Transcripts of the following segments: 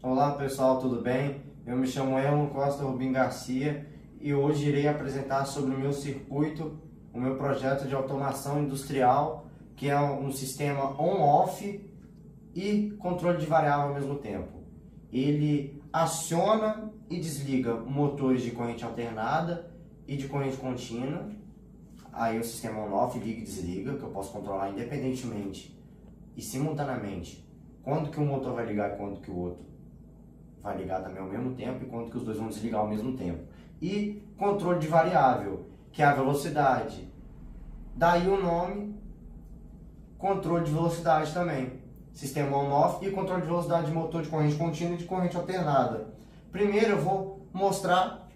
Olá pessoal, tudo bem? Eu me chamo Elon Costa Rubim Garcia e hoje irei apresentar sobre o meu circuito, o meu projeto de automação industrial, que é um sistema on-off e controle de variável ao mesmo tempo. Ele aciona e desliga motores de corrente alternada e de corrente contínua. Aí o sistema on-off liga e desliga, que eu posso controlar independentemente e simultaneamente quando que um motor vai ligar e quando que o outro vai ligar também ao mesmo tempo e quando que os dois vão desligar ao mesmo tempo. E controle de variável, que é a velocidade. Daí o nome, controle de velocidade também. Sistema on-off e controle de velocidade de motor de corrente contínua e de corrente alternada. Primeiro eu vou mostrar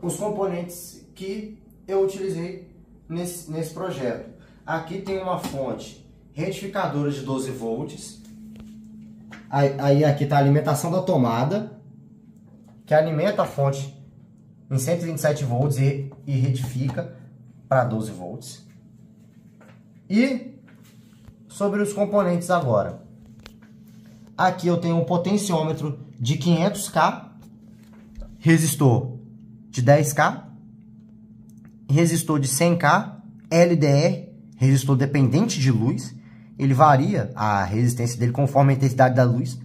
os componentes que eu utilizei nesse projeto. Aqui tem uma fonte retificadora de 12 volts. Aí aqui está a alimentação da tomada, que alimenta a fonte em 127 volts e retifica para 12 volts. E sobre os componentes agora. Aqui eu tenho um potenciômetro de 500K, resistor de 10K, resistor de 100K, LDR, resistor dependente de luz. Ele varia a resistência dele conforme a intensidade da luz.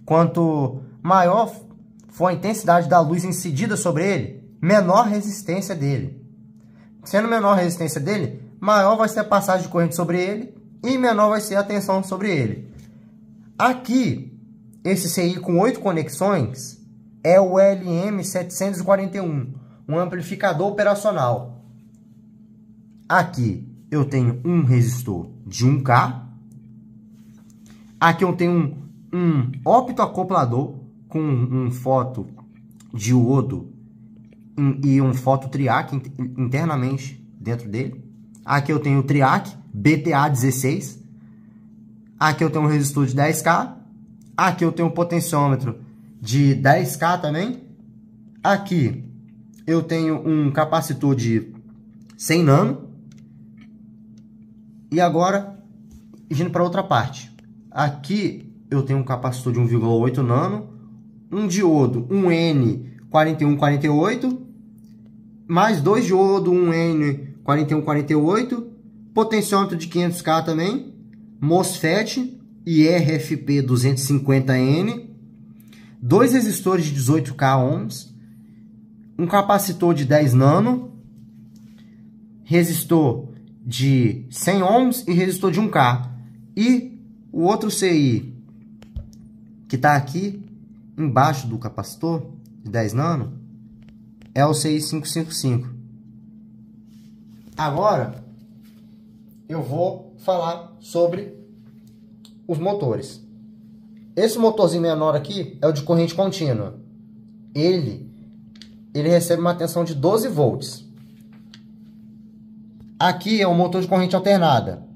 Quanto maior for a intensidade da luz incidida sobre ele, menor a resistência dele. Sendo menor a resistência dele, maior vai ser a passagem de corrente sobre ele e menor vai ser a tensão sobre ele. Aqui, esse CI com 8 conexões é o LM741, um amplificador operacional. Aqui eu tenho um resistor de 1K. Aqui eu tenho um optoacoplador com um fotodiodo e um fototriac internamente dentro dele. Aqui eu tenho o triac BTA16. Aqui eu tenho um resistor de 10K. Aqui eu tenho um potenciômetro de 10K também. Aqui eu tenho um capacitor de 100 nano. E agora, indo para outra parte. Aqui eu tenho um capacitor de 1,8 nano, um diodo, um N4148, mais dois diodos, um N4148, potenciômetro de 500K também, MOSFET e RFP 250N, dois resistores de 18K ohms, um capacitor de 10 nano, resistor de 100 ohms e resistor de 1K. E o outro CI que está aqui embaixo do capacitor de 10 nano é o CI 555. Agora eu vou falar sobre os motores. Esse motorzinho menor aqui é o de corrente contínua. Ele recebe uma tensão de 12 volts. Aqui é um motor de corrente alternada.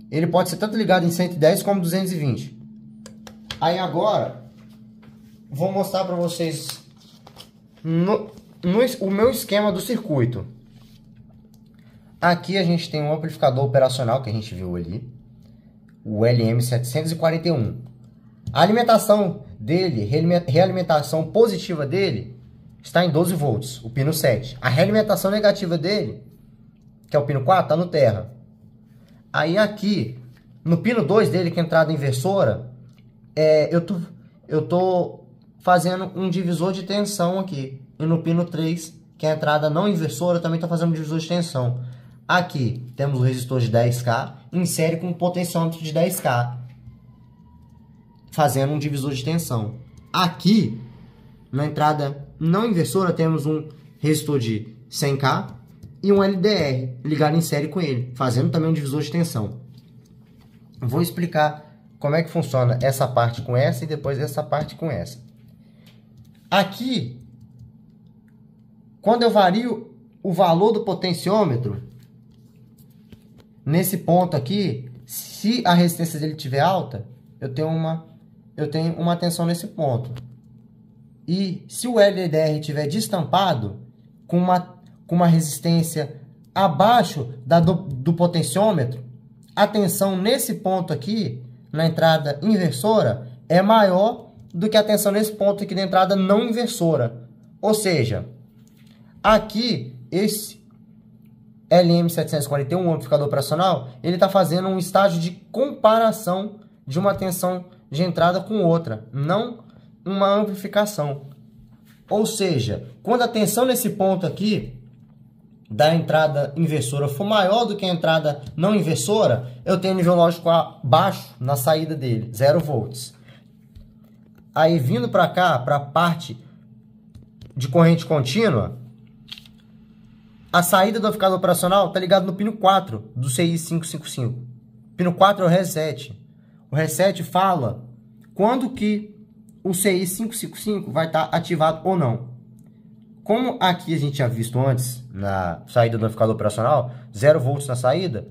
Ele pode ser tanto ligado em 110 como 220. Aí agora, vou mostrar para vocês o meu esquema do circuito. Aqui a gente tem um amplificador operacional que a gente viu ali. O LM741. A alimentação dele, realimentação positiva dele, está em 12 volts, o pino 7. A realimentação negativa dele, que é o pino 4, está no terra. Aí aqui, no pino 2 dele, que é a entrada inversora, eu tô fazendo um divisor de tensão aqui. E no pino 3, que é a entrada não inversora, também está fazendo um divisor de tensão. Aqui temos o resistor de 10K em série com um potenciômetro de 10K, fazendo um divisor de tensão. Aqui, na entrada não inversora, temos um resistor de 100K e um LDR ligado em série com ele, fazendo também um divisor de tensão. Vou explicar como é que funciona essa parte com essa e depois essa parte com essa. Aqui, quando eu vario o valor do potenciômetro, nesse ponto aqui, se a resistência dele estiver alta, eu tenho uma tensão nesse ponto. E se o LDR estiver destampado, com uma resistência abaixo do potenciômetro, a tensão nesse ponto aqui, na entrada inversora, é maior do que a tensão nesse ponto aqui da entrada não inversora. Ou seja, aqui, esse LM741, o amplificador operacional, ele está fazendo um estágio de comparação de uma tensão de entrada com outra, não uma amplificação. Ou seja, quando a tensão nesse ponto aqui da entrada inversora for maior do que a entrada não inversora, eu tenho nível lógico baixo na saída dele, 0 volts. Aí vindo para cá, para a parte de corrente contínua, a saída do amplificador operacional está ligada no pino 4 do CI555. Pino 4 é o reset. O reset fala quando que o CI555 vai estar ativado ou não. Como aqui a gente já visto antes, na saída do amplificador operacional, 0 volts na saída,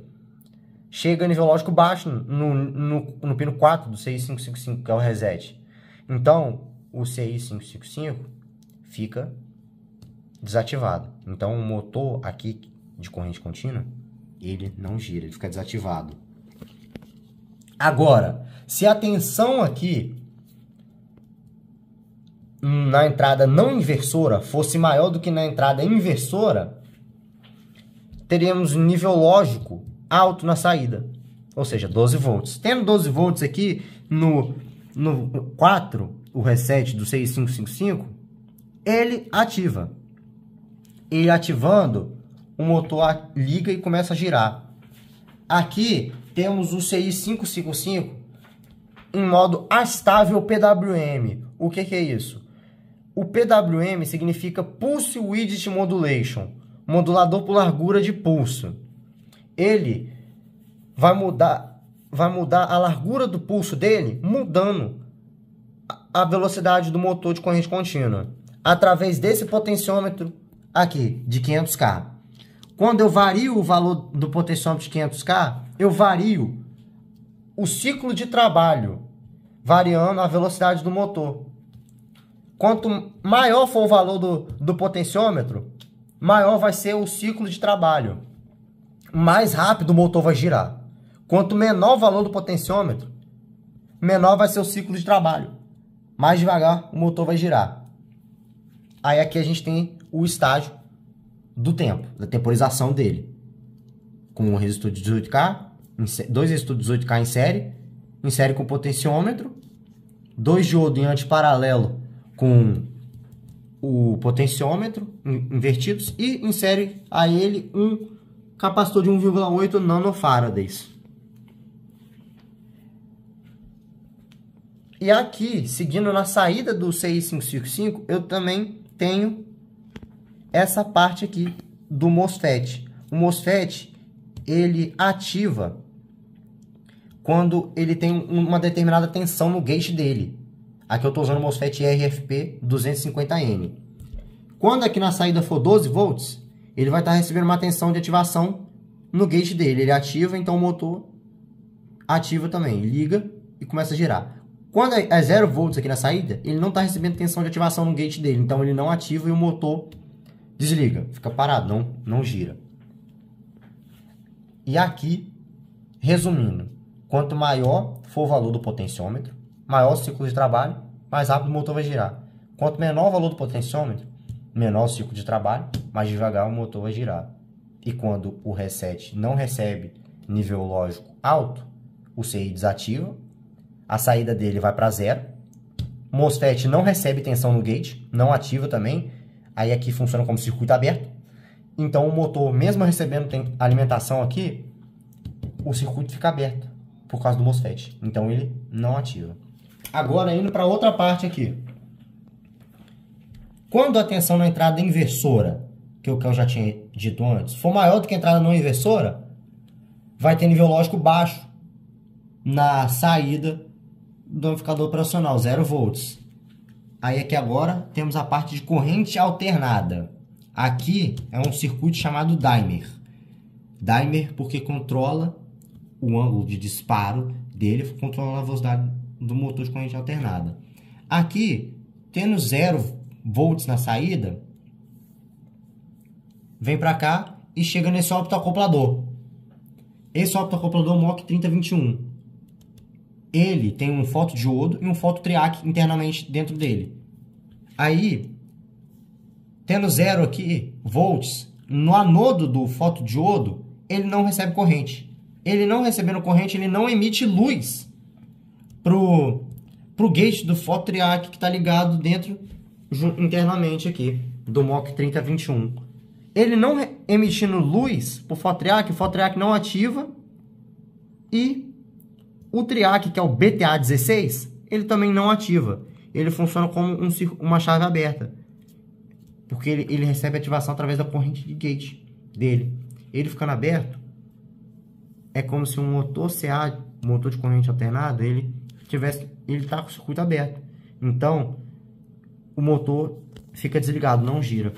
chega a nível lógico baixo no pino 4 do CI555, que é o reset. Então, o CI555 fica desativado. Então, o motor aqui de corrente contínua, ele não gira, ele fica desativado. Agora, se a tensão aqui na entrada não inversora fosse maior do que na entrada inversora, teríamos um nível lógico alto na saída, ou seja, 12 volts. Tendo 12 volts aqui no 4, o reset do CI555, ele ativa. E ativando, o motor liga e começa a girar. Aqui temos o CI555 em modo astável PWM. O que é isso? O PWM significa Pulse Width Modulation, modulador por largura de pulso. Ele vai mudar a largura do pulso dele, mudando a velocidade do motor de corrente contínua, através desse potenciômetro aqui, de 500K. Quando eu vario o valor do potenciômetro de 500K, eu vario o ciclo de trabalho, variando a velocidade do motor. Quanto maior for o valor do potenciômetro, maior vai ser o ciclo de trabalho. Mais rápido o motor vai girar. Quanto menor o valor do potenciômetro, menor vai ser o ciclo de trabalho. Mais devagar o motor vai girar. Aí aqui a gente tem o estágio do tempo, da temporização dele. Com um resistor de 18K, dois resistores de 18K em série com potenciômetro, 2 diodos em antiparalelo com o potenciômetro invertidos e insere a ele um capacitor de 1,8 nanofarads. E aqui, seguindo na saída do CI555, eu também tenho essa parte aqui do MOSFET. O MOSFET, ele ativa quando ele tem uma determinada tensão no gate dele. Aqui eu estou usando o MOSFET RFP 250N. Quando aqui na saída for 12 volts, ele vai estar recebendo uma tensão de ativação no gate dele. Ele ativa, então o motor ativa também, liga e começa a girar. Quando é 0 volts aqui na saída, ele não está recebendo tensão de ativação no gate dele. Então ele não ativa e o motor desliga, fica parado, não gira. E aqui, resumindo, quanto maior for o valor do potenciômetro, maior o ciclo de trabalho, mais rápido o motor vai girar. Quanto menor o valor do potenciômetro, menor o ciclo de trabalho, mais devagar o motor vai girar. E quando o reset não recebe nível lógico alto, o CI desativa, a saída dele vai para 0, o MOSFET não recebe tensão no gate, não ativa também, aí aqui funciona como circuito aberto. Então o motor, mesmo recebendo alimentação aqui, o circuito fica aberto por causa do MOSFET. Então ele não ativa. Agora indo para outra parte aqui. Quando a tensão na entrada inversora, que eu já tinha dito antes, for maior do que a entrada não inversora, vai ter nível lógico baixo na saída do amplificador operacional, 0 volts. Aí aqui agora temos a parte de corrente alternada. Aqui é um circuito chamado Dimer. Dimer porque controla o ângulo de disparo dele, controla a velocidade do motor de corrente alternada. Aqui, tendo 0 volts na saída, vem para cá e chega nesse optoacoplador. Esse optoacoplador MOC 3021. ele tem um fotodiodo e um fototriac internamente dentro dele. Aí, tendo 0 aqui, volts, no anodo do fotodiodo, ele não recebe corrente. Ele não recebendo corrente, ele não emite luz pro gate do fototriac que está ligado dentro, internamente aqui, do MOC 3021. Ele não emitindo luz pro fototriac, o fototriac não ativa, e o triac, que é o BTA16, ele também não ativa. Ele funciona como uma chave aberta, porque ele recebe ativação através da corrente de gate dele. Ele ficando aberto, é como se um motor CA, motor de corrente alternada, ele está com o circuito aberto. Então, o motor fica desligado, não gira.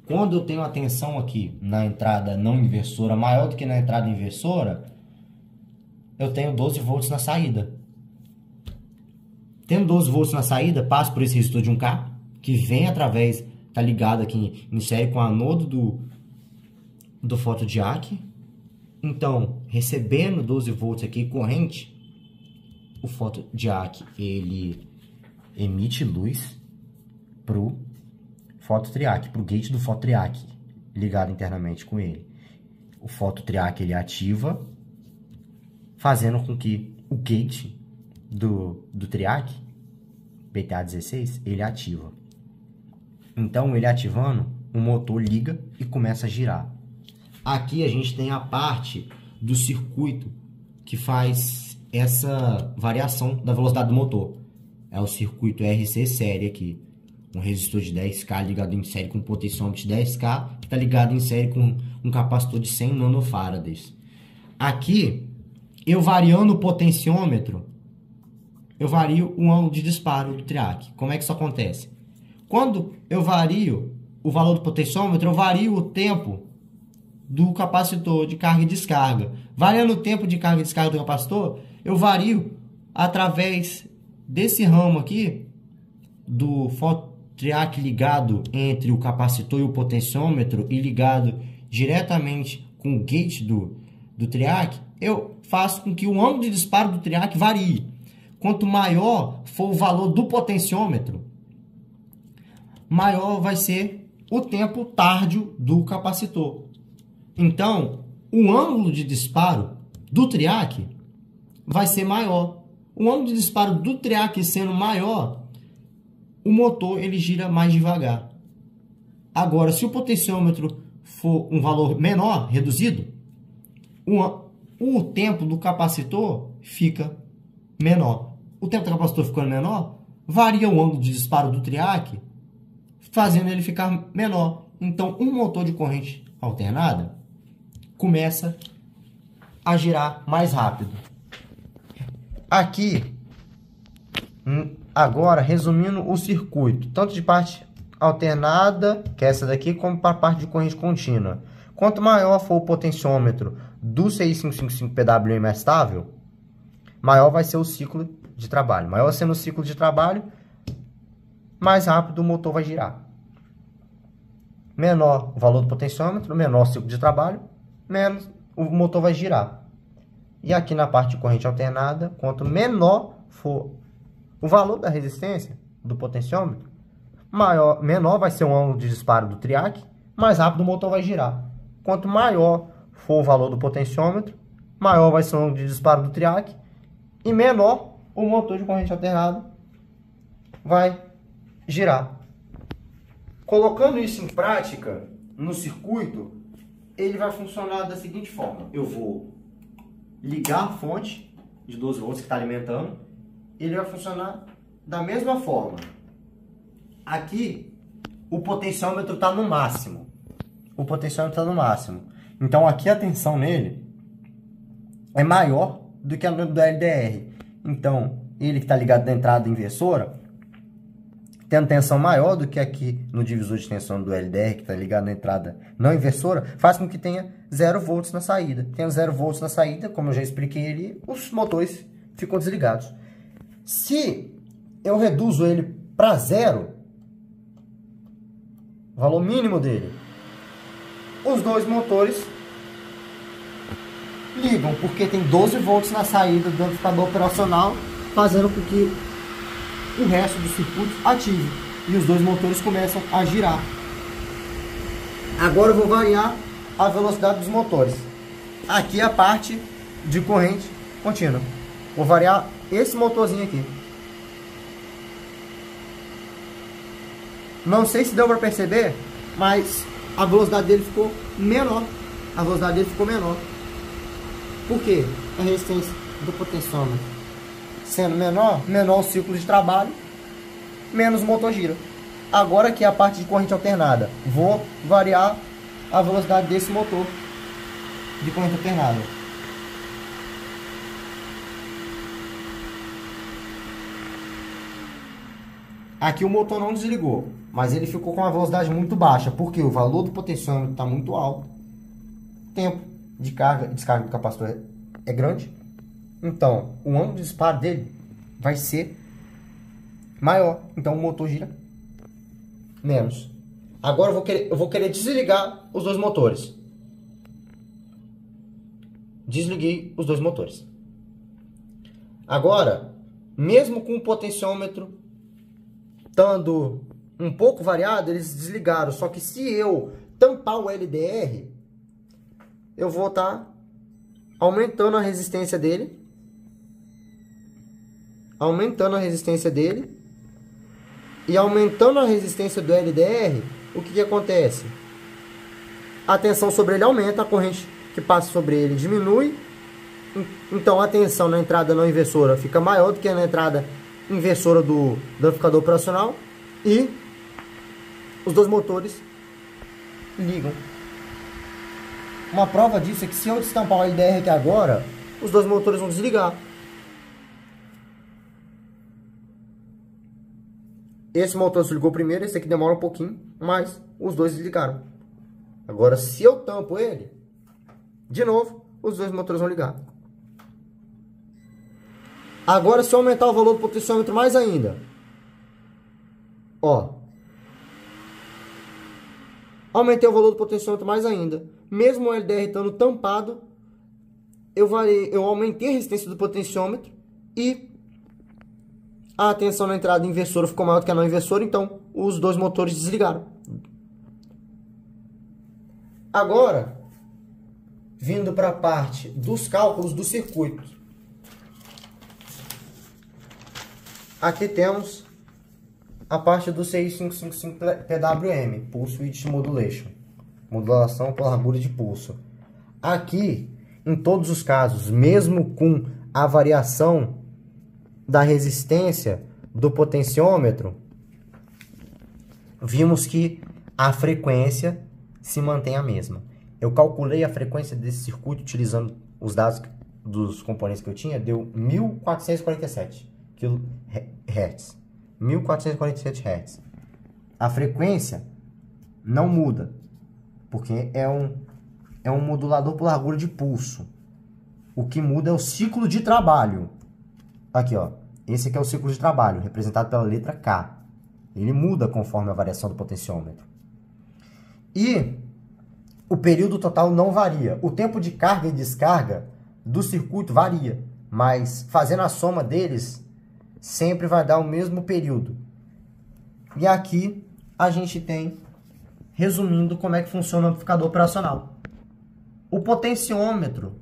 Quando eu tenho a tensão aqui na entrada não inversora maior do que na entrada inversora, eu tenho 12 volts na saída. Tendo 12 volts na saída, passo por esse resistor de 1K, que vem através, tá ligado aqui em série com o anodo do fotodiac. Então, recebendo 12 volts aqui, corrente, o fotodiac, ele emite luz pro fototriac, pro gate do fototriac, ligado internamente com ele. O fototriac, ele ativa, fazendo com que o gate do triac, BTA16, ele ativa. Então, ele ativando, o motor liga e começa a girar. Aqui a gente tem a parte do circuito que faz essa variação da velocidade do motor. É o circuito RC série aqui. Um resistor de 10K ligado em série com potenciômetro de 10K, que está ligado em série com um capacitor de 100 nanofarads. Aqui, eu variando o potenciômetro, eu vario o ângulo de disparo do triac. Como é que isso acontece? Quando eu vario o valor do potenciômetro, eu vario o tempo do capacitor de carga e descarga. Variando o tempo de carga e descarga do capacitor, eu vario através desse ramo aqui, do fototriac ligado entre o capacitor e o potenciômetro e ligado diretamente com o gate do triac, eu faço com que o ângulo de disparo do triac varie. Quanto maior for o valor do potenciômetro, maior vai ser o tempo tárdio do capacitor. Então, o ângulo de disparo do triac vai ser maior. O ângulo de disparo do triac sendo maior, o motor ele gira mais devagar. Agora, se o potenciômetro for um valor menor, reduzido, o tempo do capacitor fica menor. O tempo do capacitor ficando menor, varia o ângulo de disparo do triac, fazendo ele ficar menor. Então, um motor de corrente alternada começa a girar mais rápido. Aqui, agora, resumindo o circuito, tanto de parte alternada, que é essa daqui, como para a parte de corrente contínua. Quanto maior for o potenciômetro do CI555PWM estável, maior vai ser o ciclo de trabalho. Maior sendo o ciclo de trabalho, mais rápido o motor vai girar. Menor o valor do potenciômetro, menor o ciclo de trabalho, menos o motor vai girar. E aqui na parte de corrente alternada, quanto menor for o valor da resistência do potenciômetro, menor vai ser o ângulo de disparo do triac, mais rápido o motor vai girar. Quanto maior for o valor do potenciômetro, maior vai ser o ângulo de disparo do triac, e menor o motor de corrente alternada vai girar. Colocando isso em prática no circuito, ele vai funcionar da seguinte forma. Eu vou ligar a fonte de 12 volts que está alimentando. Ele vai funcionar da mesma forma. Aqui, o potenciômetro está no máximo. O potenciômetro está no máximo. Então, aqui a tensão nele é maior do que a do LDR. Então, ele que está ligado na entrada inversora, tendo tensão maior do que aqui no divisor de tensão do LDR, que está ligado na entrada não inversora, faz com que tenha 0 volts na saída. Tendo 0 volts na saída, como eu já expliquei ali, os motores ficam desligados. Se eu reduzo ele para 0, o valor mínimo dele, os dois motores ligam, porque tem 12 volts na saída do amplificador operacional, fazendo com que o resto do circuito ative e os dois motores começam a girar. Agora eu vou variar a velocidade dos motores. Aqui é a parte de corrente contínua. Vou variar esse motorzinho aqui. Não sei se deu para perceber, mas a velocidade dele ficou menor. A velocidade dele ficou menor. Por quê? A resistência do potenciômetro sendo menor, menor o ciclo de trabalho, menos o motor gira. Agora aqui é a parte de corrente alternada. Vou variar a velocidade desse motor de corrente alternada. Aqui o motor não desligou, mas ele ficou com uma velocidade muito baixa, porque o valor do potenciômetro está muito alto. O tempo de carga e descarga do capacitor é grande. Então, o ângulo de disparo dele vai ser maior. Então, o motor gira menos. Agora eu vou querer desligar os dois motores. Desliguei os dois motores. Agora, mesmo com o potenciômetro estando um pouco variado, eles desligaram. Só que se eu tampar o LDR, eu vou estar aumentando a resistência dele. Aumentando a resistência dele. E aumentando a resistência do LDR, o que acontece? A tensão sobre ele aumenta, a corrente que passa sobre ele diminui. Então a tensão na entrada não inversora fica maior do que na entrada inversora do amplificador operacional. E os dois motores ligam. Uma prova disso é que se eu destampar o LDR aqui agora, os dois motores vão desligar. Esse motor se ligou primeiro, esse aqui demora um pouquinho, mas os dois desligaram. Agora, se eu tampo ele, de novo, os dois motores vão ligar. Agora, se eu aumentar o valor do potenciômetro mais ainda, ó, aumentei o valor do potenciômetro mais ainda, mesmo o LDR estando tampado, eu aumentei a resistência do potenciômetro e a tensão na entrada inversora ficou maior do que a não inversora, então os dois motores desligaram. Agora, vindo para a parte dos cálculos do circuito. Aqui temos a parte do CI555 PWM, Pulse Width Modulation, modulação por largura de pulso. Aqui, em todos os casos, mesmo com a variação da resistência do potenciômetro, vimos que a frequência se mantém a mesma. Eu calculei a frequência desse circuito utilizando os dados dos componentes que eu tinha, deu 1447 kHz. 1447 Hz. A frequência não muda, porque é um modulador por largura de pulso. O que muda é o ciclo de trabalho. Aqui, ó. Esse aqui é o ciclo de trabalho, representado pela letra K. Ele muda conforme a variação do potenciômetro. E o período total não varia. O tempo de carga e descarga do circuito varia, mas fazendo a soma deles, sempre vai dar o mesmo período. E aqui a gente tem, resumindo, como é que funciona o amplificador operacional. O potenciômetro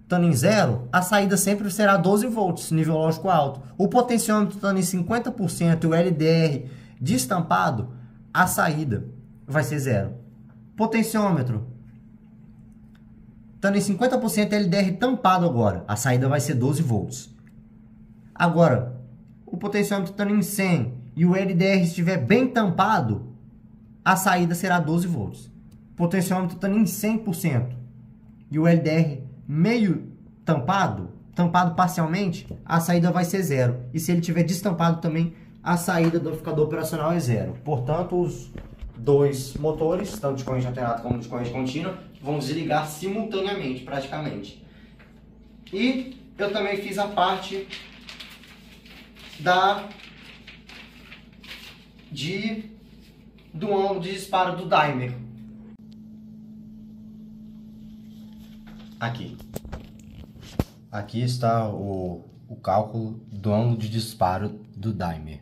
estando em zero, a saída sempre será 12 volts, nível lógico alto. O potenciômetro estando em 50% e o LDR destampado, a saída vai ser zero. Potenciômetro estando em 50% e LDR tampado agora, a saída vai ser 12 volts. Agora, o potenciômetro estando em 100 e o LDR estiver bem tampado, a saída será 12 volts. Potenciômetro estando em 100% e o LDR meio tampado parcialmente, a saída vai ser zero. E se ele tiver destampado também, a saída do amplificador operacional é zero. Portanto, os dois motores, tanto de corrente alternada como de corrente contínua, vão desligar simultaneamente, praticamente. E eu também fiz a parte do ângulo de disparo do dimer. Aqui está o cálculo do ângulo de disparo do Dimer.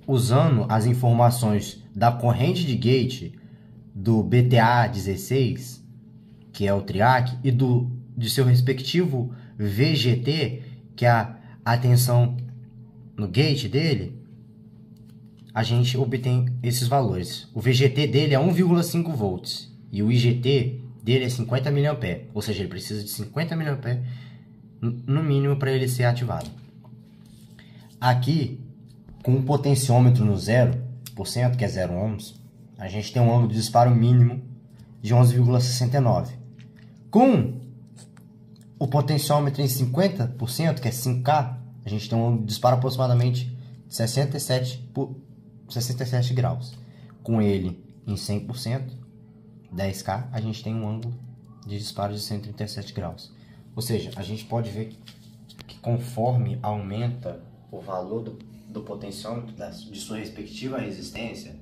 Usando as informações da corrente de gate do BTA16, que é o TRIAC, e de seu respectivo VGT, que é a tensão no gate dele, a gente obtém esses valores. O VGT dele é 1,5 volts e o IGT dele é 50 mA, ou seja, ele precisa de 50 mA no mínimo para ele ser ativado. Aqui, com o potenciômetro no 0%, que é 0 ohms, a gente tem um ângulo de disparo mínimo de 11,69. Com o potenciômetro em 50%, que é 5K, a gente tem um ângulo de disparo aproximadamente de 67 graus. Com ele em 100%, 10K, a gente tem um ângulo de disparo de 137 graus. Ou seja, a gente pode ver que conforme aumenta o valor do potenciômetro de sua respectiva resistência,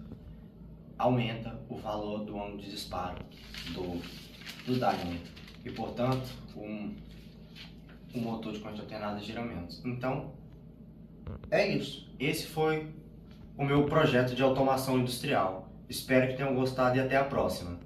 aumenta o valor do ângulo de disparo do Dimer. E, portanto, o motor de corrente alternada gira menos. Então, é isso. Esse foi o meu projeto de automação industrial. Espero que tenham gostado e até a próxima.